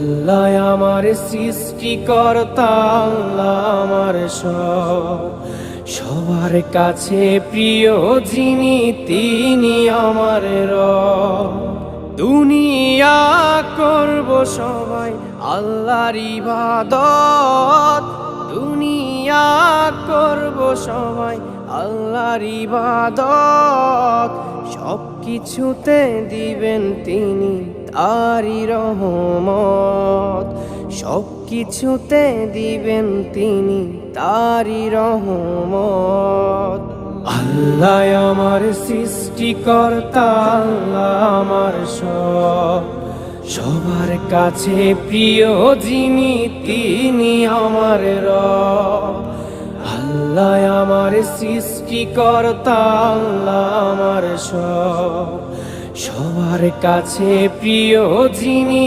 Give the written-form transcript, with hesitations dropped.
আল্লাহ আমার সৃষ্টিকর্তা, আল্লাহ আমার সবার কাছে প্রিয় যিনি তিনি আমার রব। দুনিয়া করব সবাই আল্লাহর ইবাদত, দুনিয়া করব সবাই আল্লাহর ইবাদত। সব কিছুতে দিবেন তিনি তারই রহমত, সব কিছুতে দিবেন তিনি তারই রহমত। আল্লাহ আমার সৃষ্টিকর্তা, আল্লাহ আমার সবার কাছে প্রিয় যিনি তিনি আমার রব। আল্লাহ আমার সৃষ্টিকর্তা, আল্লাহ আমার সবার কাছে প্রিয় যিনি